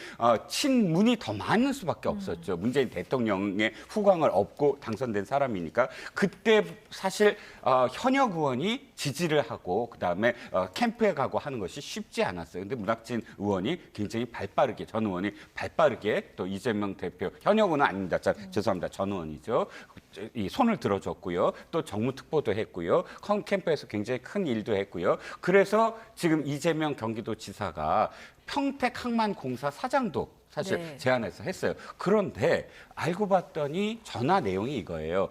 친문이 더 많을 수밖에 없었죠. 문재인 대통령의 후광을 얻고 당선된 사람이니까 그때 사실 현역 의원이 지지를 하고 그다음에 캠프에 가고 하는 것이 쉽지 않았어요. 근데 문학진 의원이 굉장히 발빠르게 전 의원이 발빠르게 또 이재명 대표 현역 의원은 아닙니다. 죄송합니다. 전 의원이죠. 이 손을 들어줬고요. 또 정무특보도 했고요. 캠프에서 굉장히 큰 일도 했고요. 그래서 지금 이재명 경기도지사가 평택항만공사 사장도 사실 네. 제안해서 했어요. 그런데 알고 봤더니 전화 내용이 이거예요.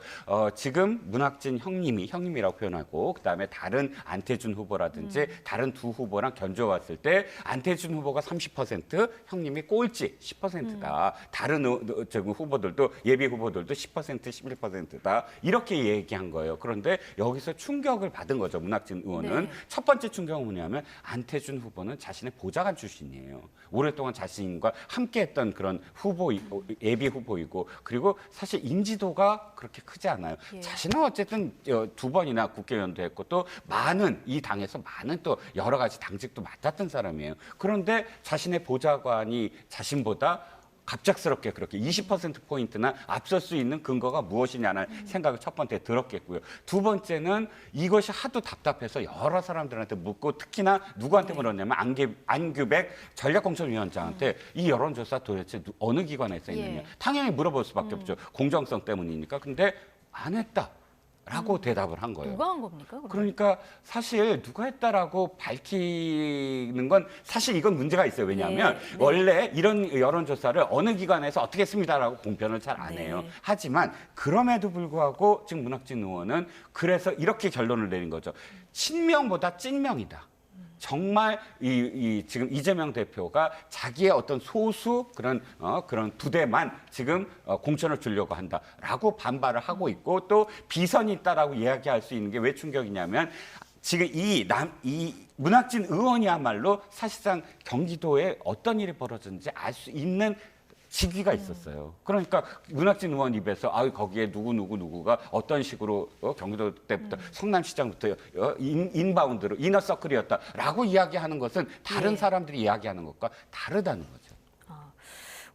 지금 문학진 형님이라고 표현하고 그다음에 다른 안태준 후보라든지 다른 두 후보랑 견줘왔을 때 안태준 후보가 30%, 형님이 꼴찌 10%다. 다른 후보들도 예비 후보들도 10%, 11%다. 이렇게 얘기한 거예요. 그런데 여기서 충격을 받은 거죠. 문학진 의원은. 네. 첫 번째 충격은 뭐냐면 안태준 후보는 자신의 보좌관 출신이에요. 오랫동안 자신과 함께했던 그런 예비 후보이고 그리고 사실 인지도가 그렇게 크지 않아요. 예. 자신은 어쨌든 2번이나 국회의원도 했고 또 이 당에서 많은 또 여러 가지 당직도 맡았던 사람이에요. 그런데 자신의 보좌관이 자신보다 갑작스럽게 그렇게 20%포인트나 앞설 수 있는 근거가 무엇이냐는 생각을 첫 번째 들었겠고요. 두 번째는 이것이 하도 답답해서 여러 사람들한테 묻고 특히나 누구한테 물었냐면 안규백 전략공천위원장한테 이 여론조사 도대체 어느 기관에서 했느냐. 예. 당연히 물어볼 수밖에 없죠. 공정성 때문이니까. 근데 안 했다. 라고 대답을 한 거예요. 누가 한 겁니까? 그럼? 그러니까 사실 누가 했다라고 밝히는 건 사실 이건 문제가 있어요. 왜냐하면 네. 원래 이런 여론조사를 어느 기관에서 어떻게 했습니다라고 공표를 잘 안 해요. 네. 하지만 그럼에도 불구하고 지금 문학진 의원은 그래서 이렇게 결론을 내린 거죠. 친명보다 찐명이다. 정말 지금 이재명 대표가 자기의 어떤 소수 그런 부대만 지금 공천을 주려고 한다라고 반발을 하고 있고 또 비선이 있다라고 이야기할 수 있는 게 왜 충격이냐면 지금 이 문학진 의원이야말로 사실상 경기도에 어떤 일이 벌어졌는지 알 수 있는 직위가 있었어요. 그러니까 문학진 의원 입에서 거기에 누구가 어떤 식으로 경기도 때부터 성남시장부터 인바운드로 이너서클이었다라고 이야기하는 것은 다른 예. 사람들이 이야기하는 것과 다르다는 거죠.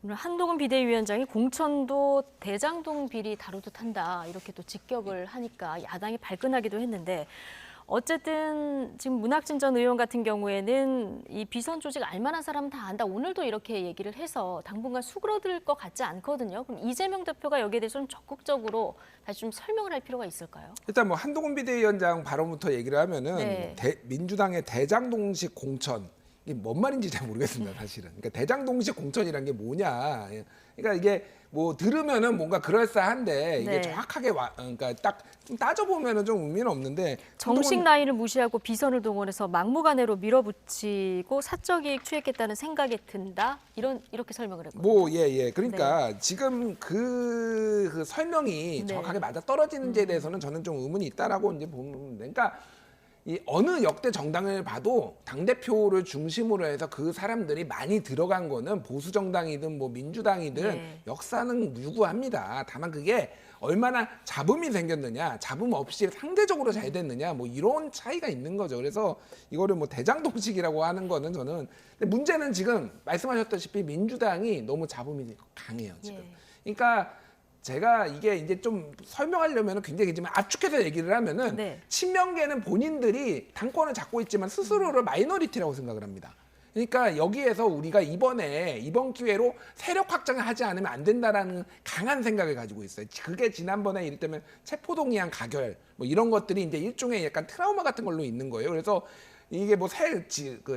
오늘 한동훈 비대위원장이 공천도 대장동 비리 다루듯 한다 이렇게 또 직격을 하니까 야당이 발끈하기도 했는데 어쨌든 지금 문학진 전 의원 같은 경우에는 이 비선 조직 알만한 사람은 다 안다. 오늘도 이렇게 얘기를 해서 당분간 수그러들 것 같지 않거든요. 그럼 이재명 대표가 여기에 대해서 좀 적극적으로 다시 좀 설명을 할 필요가 있을까요? 일단 뭐 한동훈 비대위원장 발언부터 얘기를 하면은 네. 민주당의 대장동식 공천 이게 뭔 말인지 잘 모르겠습니다, 사실은. 그러니까 대장동식 공천이란 게 뭐냐. 그러니까 이게 뭐 들으면은 뭔가 그럴싸한데 이게 네. 정확하게 그러니까 딱 따져보면은 좀 의미는 없는데 정식 라인을 무시하고 비선을 동원해서 막무가내로 밀어붙이고 사적 이익 취했겠다는 생각이 든다. 이렇게 설명을 했거든요. 뭐 예. 그러니까 지금 그 설명이 네. 정확하게 맞아 떨어지는지에 대해서는 저는 좀 의문이 있다라고 이제 보면 그러니까 이 어느 역대 정당을 봐도 당대표를 중심으로 해서 그 사람들이 많이 들어간 거는 보수 정당이든 뭐 민주당이든 네. 역사는 유구합니다. 다만 그게 얼마나 잡음이 생겼느냐, 잡음 없이 상대적으로 잘 됐느냐, 뭐 이런 차이가 있는 거죠. 그래서 이거를 뭐 대장동식이라고 하는 거는 저는 근데 문제는 지금 말씀하셨다시피 민주당이 너무 잡음이 강해요 지금. 예. 그러니까 제가 이게 이제 좀 설명하려면 굉장히 좀 압축해서 얘기를 하면은 네. 친명계는 본인들이 당권을 잡고 있지만 스스로를 마이너리티라고 생각을 합니다. 그러니까 여기에서 우리가 이번 기회로 세력 확장을 하지 않으면 안 된다라는 강한 생각을 가지고 있어요. 그게 지난번에 이를테면 체포동의안 가결 뭐 이런 것들이 이제 일종의 약간 트라우마 같은 걸로 있는 거예요. 그래서 이게 뭐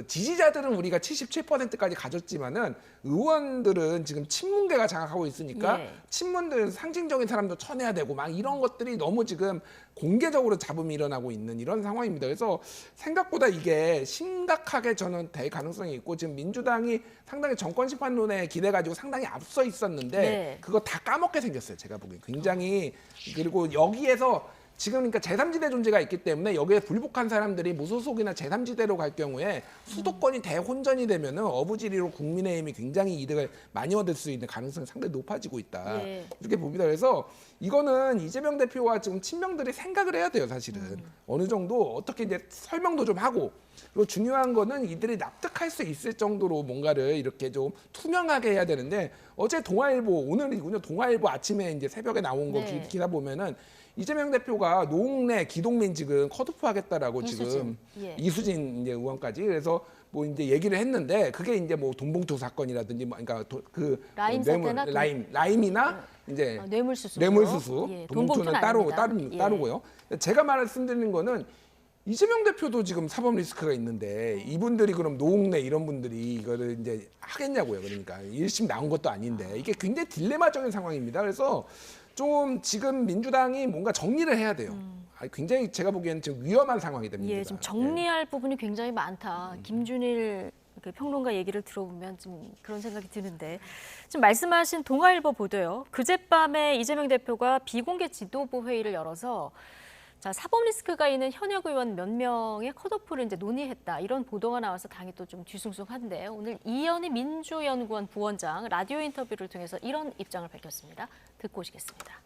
지지자들은 우리가 77%까지 가졌지만은 의원들은 지금 친문계가 장악하고 있으니까 예. 친문들 상징적인 사람도 쳐내야 되고 막 이런 것들이 너무 지금 공개적으로 잡음이 일어나고 있는 이런 상황입니다. 그래서 생각보다 이게 심각하게 저는 될 가능성이 있고 지금 민주당이 상당히 정권 심판론에 기대 가지고 상당히 앞서 있었는데 네. 그거 다 까먹게 생겼어요. 제가 보기엔 굉장히 그리고 여기에서 지금 그러니까 제3지대 존재가 있기 때문에 여기에 불복한 사람들이 무소속이나 제3지대로 갈 경우에 수도권이 대혼전이 되면은 어부지리로 국민의힘이 굉장히 이득을 많이 얻을 수 있는 가능성이 상당히 높아지고 있다. 예. 이렇게 봅니다. 그래서 이거는 이재명 대표와 지금 친명들이 생각을 해야 돼요, 사실은. 어느 정도 어떻게 이제 설명도 좀 하고 그리고 중요한 거는 이들이 납득할 수 있을 정도로 뭔가를 이렇게 좀 투명하게 해야 되는데 어제 동아일보 오늘이군요. 동아일보 아침에 이제 새벽에 나온 거 네. 기사 보면은 이재명 대표가 노웅래, 기동민 지금 컷오프 하겠다라고 이수진. 지금 예. 이수진 이제 의원까지 그래서 뭐 이제 얘기를 했는데 그게 이제 뭐 돈봉투 사건이라든지 뭐 그러니까 그 라임 사태나 라임이나 이제 뇌물수수. 뇌물수수 예, 돈봉투는 아닙니다. 예. 따로고요. 제가 말씀드리는 거는 이재명 대표도 지금 사법 리스크가 있는데 이분들이 그럼 노웅래 이런 분들이 이거를 이제 하겠냐고요. 그러니까 1심 나온 것도 아닌데 이게 굉장히 딜레마적인 상황입니다. 그래서 좀 지금 민주당이 뭔가 정리를 해야 돼요. 굉장히 제가 보기에는 지금 위험한 상황이 됩니다. 예, 지금 정리할 부분이 굉장히 많다. 김준일 그 평론가 얘기를 들어보면 좀 그런 생각이 드는데 지금 말씀하신 동아일보 보도요. 그젯밤에 이재명 대표가 비공개 지도부 회의를 열어서 자, 사법 리스크가 있는 현역 의원 몇 명의 컷오프를 이제 논의했다. 이런 보도가 나와서 당이 또 좀 뒤숭숭한데 오늘 이현희 민주연구원 부원장 라디오 인터뷰를 통해서 이런 입장을 밝혔습니다. 듣고 오시겠습니다.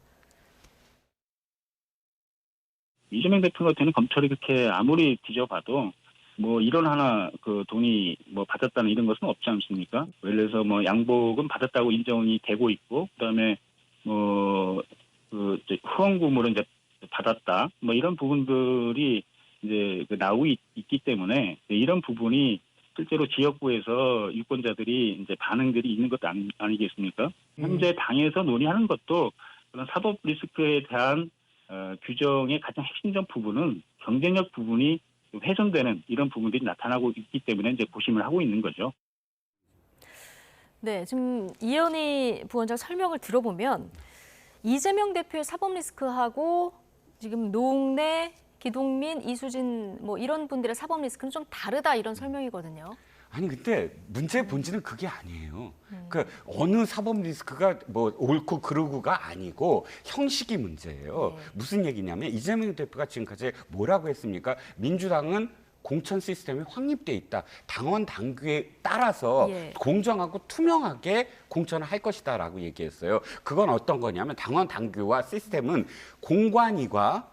이재명 대표 같은 검찰이 그렇게 아무리 뒤져봐도 뭐 이런 하나 그 돈이 뭐 받았다는 이런 것은 없지 않습니까? 예를 들어서 뭐 양복은 받았다고 인정이 되고 있고 그다음에 뭐 그 후원금으로 이제 받았다 뭐 이런 부분들이 이제 나오고 있기 때문에 이런 부분이 실제로 지역구에서 유권자들이 이제 반응들이 있는 것도 아니겠습니까? 현재 당에서 논의하는 것도 그런 사법 리스크에 대한 규정의 가장 핵심적 부분은 경쟁력 부분이 훼손되는 이런 부분들이 나타나고 있기 때문에 이제 고심을 하고 있는 거죠. 네, 지금 이현희 부원장 설명을 들어보면 이재명 대표의 사법 리스크하고 지금 노웅래, 기동민, 이수진 뭐 이런 분들의 사법 리스크는 좀 다르다 이런 설명이거든요. 아니 근데 문제의 본질은 그게 아니에요. 그 어느 사법 리스크가 뭐 옳고 그르고가 아니고 형식이 문제예요. 네. 무슨 얘기냐면 이재명 대표가 지금까지 뭐라고 했습니까? 민주당은 공천 시스템이 확립돼 있다. 당원 당규에 따라서 예. 공정하고 투명하게 공천을 할 것이다라고 얘기했어요. 그건 어떤 거냐면 당원 당규와 시스템은 공관위가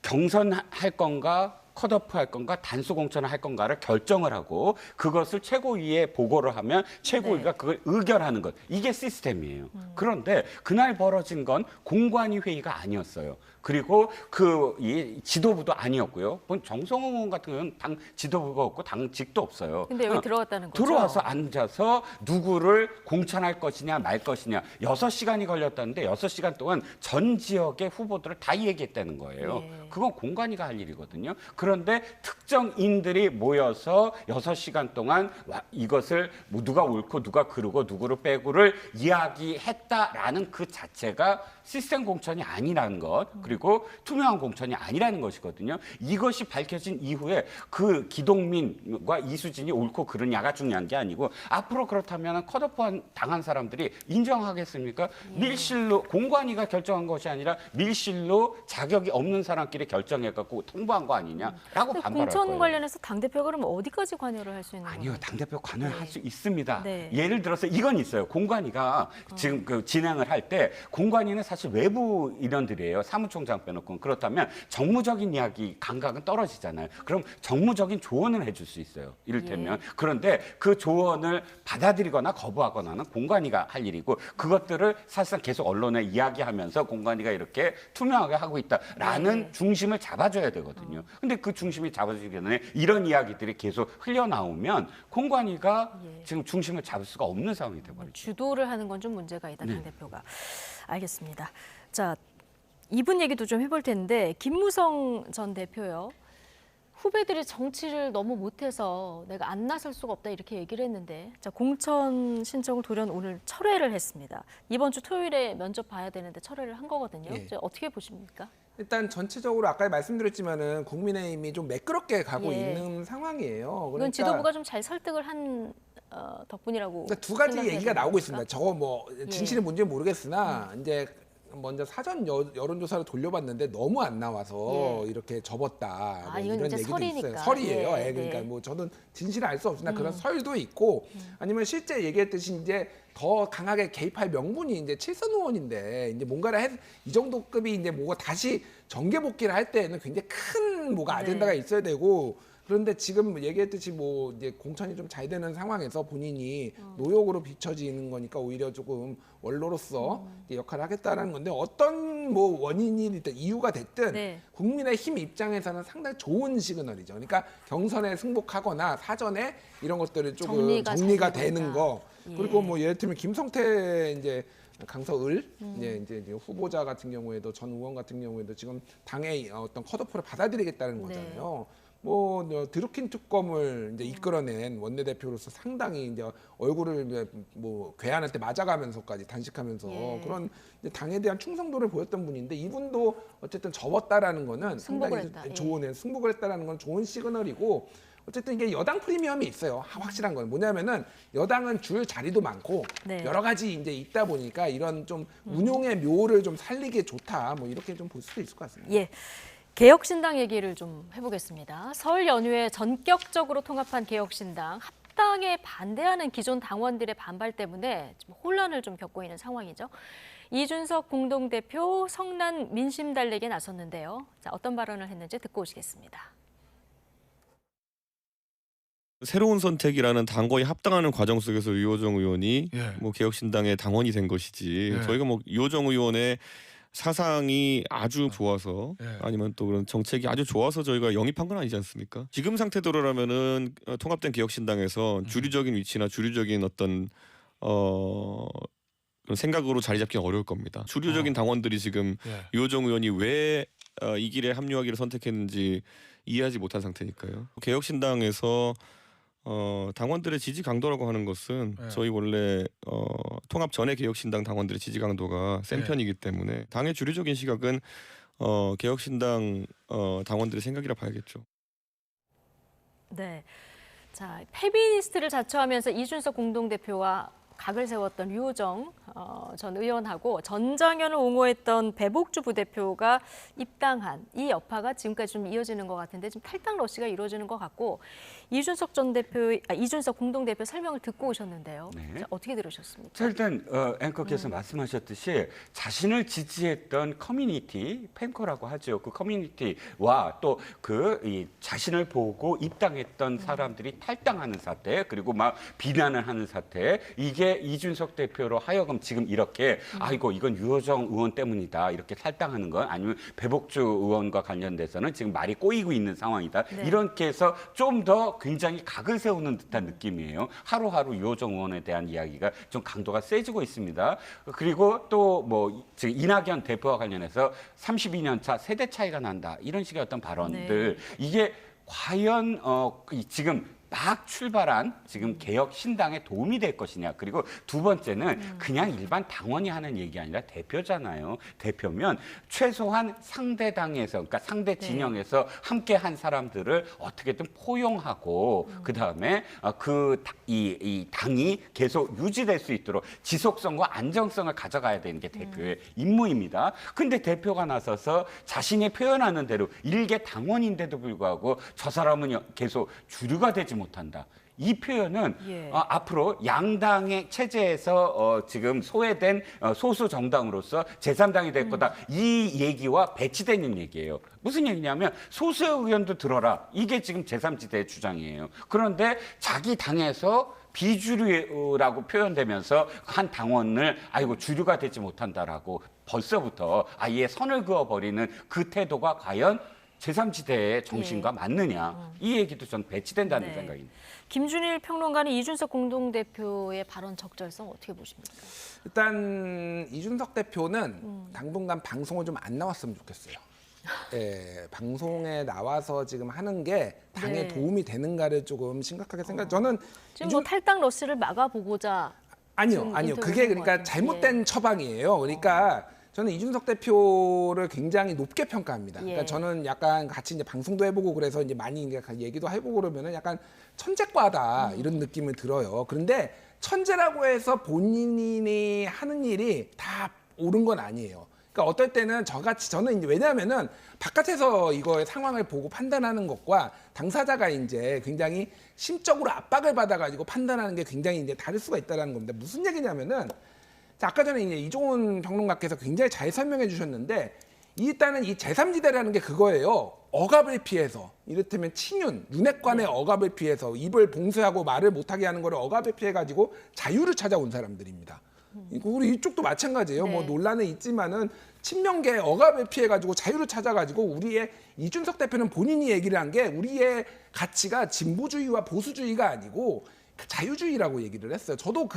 경선할 건가 컷오프 할 건가 단수 공천을 할 건가를 결정을 하고 그것을 최고위에 보고를 하면 최고위가 네. 그걸 의결하는 것. 이게 시스템이에요. 그런데 그날 벌어진 건 공관위 회의가 아니었어요. 그리고 이 지도부도 아니었고요. 정성호 의원 같은 경우는 당 지도부가 없고 당직도 없어요. 근데 여기 들어갔다는 거죠? 들어와서 앉아서 누구를 공천할 것이냐 말 것이냐 6시간이 걸렸다는데 6시간 동안 전 지역의 후보들을 다 얘기했다는 거예요. 예. 그건 공관위가 할 일이거든요. 그런 그런데 특정인들이 모여서 6시간 동안 이것을 뭐 누가 옳고 누가 그르고 누구를 빼고를 이야기했다라는 그 자체가 시스템 공천이 아니라는 것, 그리고 투명한 공천이 아니라는 것이거든요. 이것이 밝혀진 이후에 그 기동민과 이수진이 옳고 그르냐가 중요한 게 아니고 앞으로 그렇다면 컷오프 당한 사람들이 인정하겠습니까? 밀실로 공관위가 결정한 것이 아니라 밀실로 자격이 없는 사람끼리 결정해갖고 통보한 거 아니냐라고 반발할 공천 거예요. 관련해서 당대표가 그럼 어디까지 관여를 할 수 있는 아니요, 건가요? 당대표 관여할 네. 수 있습니다. 네. 예를 들어서 이건 있어요. 공관위가 지금 그 진행을 할 때 공관위는 사실 외부 인원들이에요. 사무총장 빼놓고. 그렇다면 정무적인 이야기 감각은 떨어지잖아요. 그럼 정무적인 조언을 해줄 수 있어요. 이를테면. 예. 그런데 그 조언을 받아들이거나 거부하거나는 공관위가 할 일이고 그것들을 사실상 계속 언론에 이야기하면서 공관위가 이렇게 투명하게 하고 있다라는 네. 중심을 잡아줘야 되거든요. 근데 그 중심이 잡아주기 전에 이런 이야기들이 계속 흘려나오면 공관위가 예. 지금 중심을 잡을 수가 없는 상황이 돼버리죠. 주도를 하는 건 좀 문제가 있다, 네. 당대표가. 알겠습니다. 자, 이분 얘기도 좀 해볼 텐데 김무성 전 대표요. 후배들이 정치를 너무 못해서 내가 안 나설 수가 없다 이렇게 얘기를 했는데 자, 공천 신청을 돌연 오늘 철회를 했습니다. 이번 주 토요일에 면접 봐야 되는데 철회를 한 거거든요. 예. 이제 어떻게 보십니까? 일단 전체적으로 아까 말씀드렸지만은 국민의힘이 좀 매끄럽게 가고 예. 있는 상황이에요. 이건 지도부가 좀 잘 설득을 한 덕분이라고 그러니까 두 가지 생각해야 얘기가 나오고 됩니까? 있습니다. 저거 뭐 진실이 뭔지 는 모르겠으나 이제 먼저 사전 여론조사를 돌려봤는데 너무 안 나와서 예. 이렇게 접었다. 아, 이건 이제 얘기도 설이니까. 있어요. 설이에요. 예, 예, 그러니까 네. 뭐 저는 진실을 알 수 없으나 그런 설도 있고 아니면 실제 얘기했듯이 이제 더 강하게 개입할 명분이 이제 칠선 의원인데 이제 뭔가를 이 정도 급이 이제 뭐가 다시 정계 복귀를 할 때에는 굉장히 큰 뭐가 아젠다가 네. 있어야 되고 그런데 지금 얘기했듯이 뭐 이제 공천이 좀 잘 되는 상황에서 본인이 노역으로 비춰지는 거니까 오히려 조금 원로로서 이제 역할을 하겠다라는 건데 어떤 뭐 원인이 됐든 이유가 됐든 네. 국민의힘 입장에서는 상당히 좋은 시그널이죠. 그러니까 경선에 승복하거나 사전에 이런 것들을 조금 정리가 정리가 잘 되는 된다. 거 예. 그리고 뭐 예를 들면 김성태 이제 강서을 이제 후보자 같은 경우에도 전 의원 같은 경우에도 지금 당의 어떤 컷오프를 받아들이겠다는 네. 거잖아요. 뭐 드루킨 특검을 이제 이끌어낸 원내대표로서 상당히 이제 얼굴을 이제 뭐 괴한한테 맞아가면서까지 단식하면서 예. 그런 이제 당에 대한 충성도를 보였던 분인데 이분도 어쨌든 접었다라는 거는 승복을 상당히 했다. 예. 좋은 승복을 했다라는 건 좋은 시그널이고 어쨌든 이게 여당 프리미엄이 있어요. 확실한 건 뭐냐면은 여당은 줄 자리도 많고 네. 여러 가지 이제 있다 보니까 이런 좀 운용의 묘를 좀 살리기에 좋다. 뭐 이렇게 좀 볼 수도 있을 것 같습니다. 예. 개혁신당 얘기를 좀 해보겠습니다. 설 연휴에 전격적으로 통합한 개혁신당 합당에 반대하는 기존 당원들의 반발 때문에 좀 혼란을 좀 겪고 있는 상황이죠. 이준석 공동대표 성난 민심 달래기에 나섰는데요. 자, 어떤 발언을 했는지 듣고 오시겠습니다. 새로운 선택이라는 당거에 합당하는 과정 속에서 유호정 의원이 예. 뭐 개혁신당의 당원이 된 것이지 예. 저희가 뭐 유호정 의원의 사상이 아주 좋아서 예. 아니면 또 그런 정책이 아주 좋아서 저희가 영입한 건 아니지 않습니까? 지금 상태대로라면은 통합된 개혁신당에서 주류적인 위치나 주류적인 어떤 그런 생각으로 자리 잡기는 어려울 겁니다. 주류적인 당원들이 지금 예. 유호정 의원이 왜 이 길에 합류하기를 선택했는지 이해하지 못한 상태니까요. 개혁신당에서 당원들의 지지 강도라고 하는 것은 네. 저희 원래 통합 전에 개혁신당 당원들의 지지 강도가 센 네. 편이기 때문에 당의 주류적인 시각은 개혁신당 당원들의 생각이라 봐야겠죠. 네. 자, 페미니스트를 자처하면서 이준석 공동대표와 각을 세웠던 유호정 전 의원하고 전장현을 옹호했던 배복주 부대표가 입당한 이 여파가 지금까지 좀 이어지는 것 같은데 지금 탈당 러시가 이루어지는 것 같고 이준석 공동대표 설명을 듣고 오셨는데요. 네. 자, 어떻게 들으셨습니까? 자, 일단 앵커께서 말씀하셨듯이 자신을 지지했던 커뮤니티, 팬커라고 하죠. 그 커뮤니티와 또 그 자신을 보고 입당했던 사람들이 탈당하는 사태, 그리고 막 비난을 하는 사태, 이게 이게 이준석 대표로 하여금 지금 이렇게 아이고 이건 유호정 의원 때문이다 이렇게 탈당하는 건 아니면 배복주 의원과 관련돼서는 지금 말이 꼬이고 있는 상황이다. 네. 이렇게 해서 좀 더 굉장히 각을 세우는 듯한 느낌이에요. 하루하루 유호정 의원에 대한 이야기가 좀 강도가 세지고 있습니다. 그리고 또 뭐 지금 이낙연 대표와 관련해서 32년 차 세대 차이가 난다 이런 식의 어떤 발언들 이게 과연 지금 막 출발한 지금 개혁 신당에 도움이 될 것이냐. 그리고 두 번째는 그냥 일반 당원이 하는 얘기 아니라 대표잖아요. 대표면 최소한 상대 당에서 그러니까 상대 진영에서 함께 한 사람들을 어떻게든 포용하고 그다음에 이 당이 계속 유지될 수 있도록 지속성과 안정성을 가져가야 되는 게 대표의 임무입니다. 근데 대표가 나서서 자신이 표현하는 대로 일개 당원인데도 불구하고 저 사람은 계속 주류가 되지 못한다. 이 표현은 예. 앞으로 양당의 체제에서 지금 소외된 소수 정당으로서 제3당이 될 거다. 이 얘기와 배치되는 얘기예요. 무슨 얘기냐면 소수의 의견도 들어라. 이게 지금 제3지대의 주장이에요. 그런데 자기 당에서 비주류라고 표현되면서 한 당원을 아이고 주류가 되지 못한다라고 벌써부터 아예 선을 그어버리는 그 태도가 과연 제3지대의 정신과 맞느냐. 이 얘기도 전 배치된다는 네. 생각입니다. 김준일 평론가는 이준석 공동대표의 발언 적절성 어떻게 보십니까? 일단 이준석 대표는 당분간 방송을 좀 안 나왔으면 좋겠어요. 예, 방송에 나와서 지금 하는 게 당에 네. 도움이 되는가를 조금 심각하게 저는 지금 뭐 탈당 러시를 막아보고자 아니요. 지금 그게 인터뷰를 그러니까 한것 같은데. 잘못된 처방이에요. 그러니까 저는 이준석 대표를 굉장히 높게 평가합니다. 그러니까 예. 저는 약간 같이 이제 방송도 해보고 그래서 이제 많이 이제 얘기도 해보고 그러면은 약간 천재과다 이런 느낌을 들어요. 그런데 천재라고 해서 본인이 하는 일이 다 옳은 건 아니에요. 그러니까 어떨 때는 저는 이제 왜냐하면은 바깥에서 이거의 상황을 보고 판단하는 것과 당사자가 이제 굉장히 심적으로 압박을 받아가지고 판단하는 게 굉장히 이제 다를 수가 있다는 겁니다. 무슨 얘기냐면은 자, 아까 전에 이제 이종훈 평론가께서 굉장히 잘 설명해 주셨는데 일단은 이 제3지대라는 게 그거예요. 억압을 피해서 이를테면 친윤, 윤핵관의 억압을 피해서 입을 봉쇄하고 말을 못하게 하는 거를 억압을 피해가지고 자유를 찾아온 사람들입니다. 우리 이쪽도 마찬가지예요. 네. 뭐 논란은 있지만은 친명계 억압을 피해가지고 자유를 찾아가지고 우리의 이준석 대표는 본인이 얘기를 한 게 우리의 가치가 진보주의와 보수주의가 아니고 자유주의라고 얘기를 했어요. 저도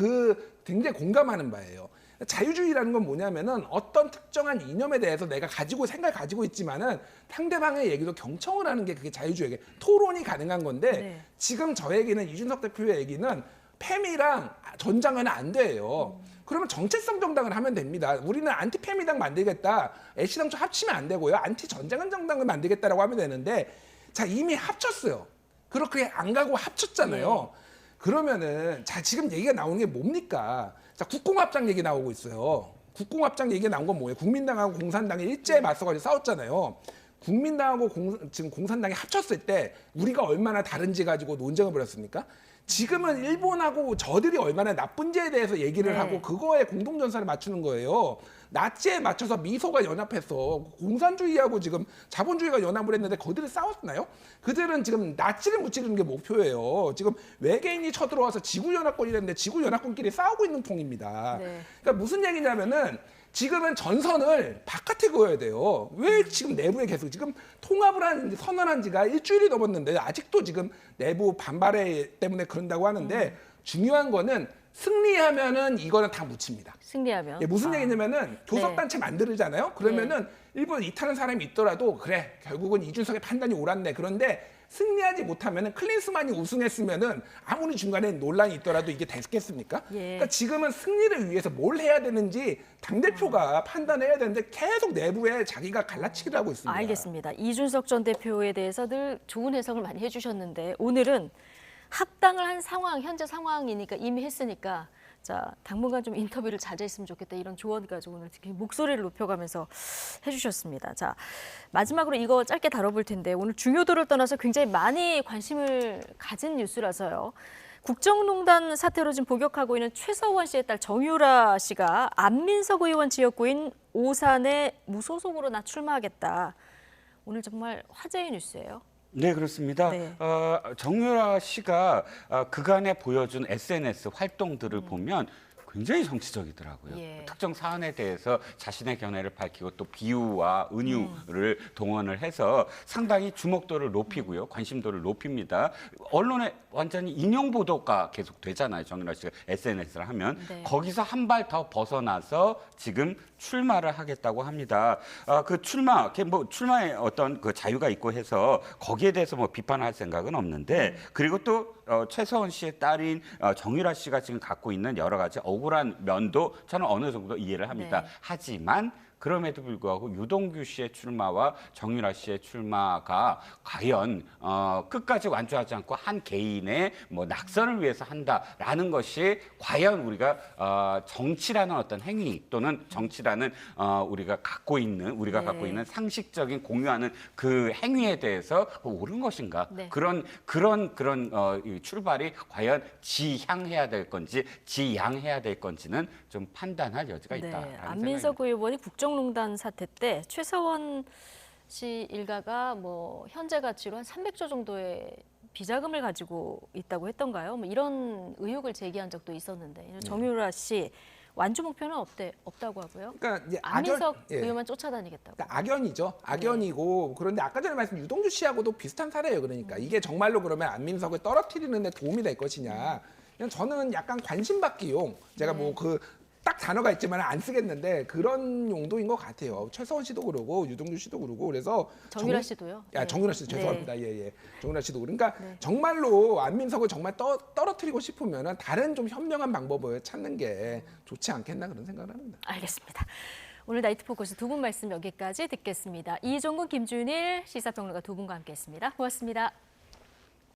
굉장히 공감하는 바예요. 자유주의라는 건 뭐냐면은 어떤 특정한 이념에 대해서 내가 생각을 가지고 있지만은 상대방의 얘기도 경청을 하는 게 그게 자유주의예요. 토론이 가능한 건데 네. 지금 저 얘기는 이준석 대표의 얘기는 페미랑 전장은 안 돼요. 그러면 정체성 정당을 하면 됩니다. 우리는 안티 페미당 만들겠다. 애시당초 합치면 안 되고요. 안티 전장은 정당을 만들겠다라고 하면 되는데 자 이미 합쳤어요. 그렇게 안 가고 합쳤잖아요. 그러면은 자 지금 얘기가 나오는 게 뭡니까? 자 국공합작 얘기 나오고 있어요. 국공합작 얘기가 나온 건 뭐예요? 국민당하고 공산당이 일제에 맞서가지고 싸웠잖아요. 국민당하고 지금 공산당이 합쳤을 때 우리가 얼마나 다른지 가지고 논쟁을 벌였습니까? 지금은 일본하고 저들이 얼마나 나쁜지에 대해서 얘기를 네. 하고 그거에 공동전선을 맞추는 거예요. 나치에 맞춰서 미소가 연합해서 공산주의하고 지금 자본주의가 연합을 했는데 그들이 싸웠나요? 그들은 지금 나치를 무찌르는 게 목표예요. 지금 외계인이 쳐들어와서 지구연합권이랬는데 지구연합권끼리 싸우고 있는 통입니다. 네. 그러니까 무슨 얘기냐면은 지금은 전선을 바깥에 그어야 돼요. 왜 지금 내부에 계속 지금 통합을 선언한 지가 일주일이 넘었는데 아직도 지금 내부 반발 때문에 그런다고 하는데 중요한 거는 승리하면은 이거는 다 묻힙니다. 승리하면. 예, 무슨 얘기냐면은 교섭단체 만들잖아요. 그러면은 일본 이탈한 사람이 있더라도 그래 결국은 이준석의 판단이 옳았네. 그런데 승리하지 못하면은 클린스만이 우승했으면은 아무리 중간에 논란이 있더라도 이게 됐겠습니까? 예. 그러니까 지금은 승리를 위해서 뭘 해야 되는지 당 대표가 판단해야 되는데 계속 내부에 자기가 갈라치기를 하고 있습니다. 알겠습니다. 이준석 전 대표에 대해서 늘 좋은 해석을 많이 해주셨는데 오늘은 합당을 한 상황, 현재 상황이니까 이미 했으니까 자 당분간 좀 인터뷰를 자제했으면 좋겠다 이런 조언까지 오늘 특히 목소리를 높여가면서 해주셨습니다. 자 마지막으로 이거 짧게 다뤄볼 텐데 오늘 중요도를 떠나서 굉장히 많이 관심을 가진 뉴스라서요. 국정농단 사태로 지금 복역하고 있는 최서원 씨의 딸 정유라 씨가 안민석 의원 지역구인 오산에 무소속으로 나 출마하겠다. 오늘 정말 화제의 뉴스예요. 네, 그렇습니다. 네. 정유라 씨가 그간에 보여준 SNS 활동들을 보면 굉장히 정치적이더라고요. 예. 특정 사안에 대해서 자신의 견해를 밝히고 또 비유와 은유를 동원을 해서 상당히 주목도를 높이고요. 관심도를 높입니다. 언론에 완전히 인용 보도가 계속 되잖아요. 정유라 씨가 SNS를 하면. 네. 거기서 한 발 더 벗어나서 지금 출마를 하겠다고 합니다. 그 출마의 어떤 그 자유가 있고 해서 거기에 대해서 뭐 비판할 생각은 없는데 그리고 또 최서원 씨의 딸인 정유라 씨가 지금 갖고 있는 여러 가지 억울한 면도 저는 어느 정도 이해를 합니다. 네. 하지만 그럼에도 불구하고 유동규 씨의 출마와 정유라 씨의 출마가 과연 끝까지 완주하지 않고 한 개인의 뭐 낙선을 위해서 한다라는 것이 과연 우리가 정치라는 어떤 행위 또는 정치라는 우리가 갖고 있는 상식적인 공유하는 그 행위에 대해서 옳은 것인가? 네. 그런 이 출발이 과연 지향해야 될 건지 지양해야 될 건지는 좀 판단할 여지가 있다. 네, 안민석 의원이 국정농단 사태 때 최서원 씨 일가가 뭐 현재 가치로 한 300조 정도의 비자금을 가지고 있다고 했던가요? 뭐 이런 의혹을 제기한 적도 있었는데 정유라 씨 완주 목표는 없다고 하고요. 그러니까 이제 안민석 예. 의원만 쫓아다니겠다고. 그러니까 악연이죠. 악연이고 그런데 아까 전에 말씀 유동규 씨하고도 비슷한 사례예요. 그러니까 이게 정말로 그러면 안민석을 떨어뜨리는 데 도움이 될 것이냐. 그냥 저는 약간 관심 받기용. 제가 뭐 그 딱 단어가 있지만 안 쓰겠는데 그런 용도인 것 같아요. 최서원 씨도 그러고 유동규 씨도 그러고 그래서 정유라 씨도요? 야, 네. 정유라 씨도 네. 죄송합니다. 예. 정유라 씨도 그러니까 정말로 안민석을 정말 떨어뜨리고 싶으면은 다른 좀 현명한 방법을 찾는 게 좋지 않겠나 그런 생각을 합니다. 알겠습니다. 오늘 나이트 포커스 두 분 말씀 여기까지 듣겠습니다. 이종근, 김준일 시사평론가 두 분과 함께했습니다. 고맙습니다.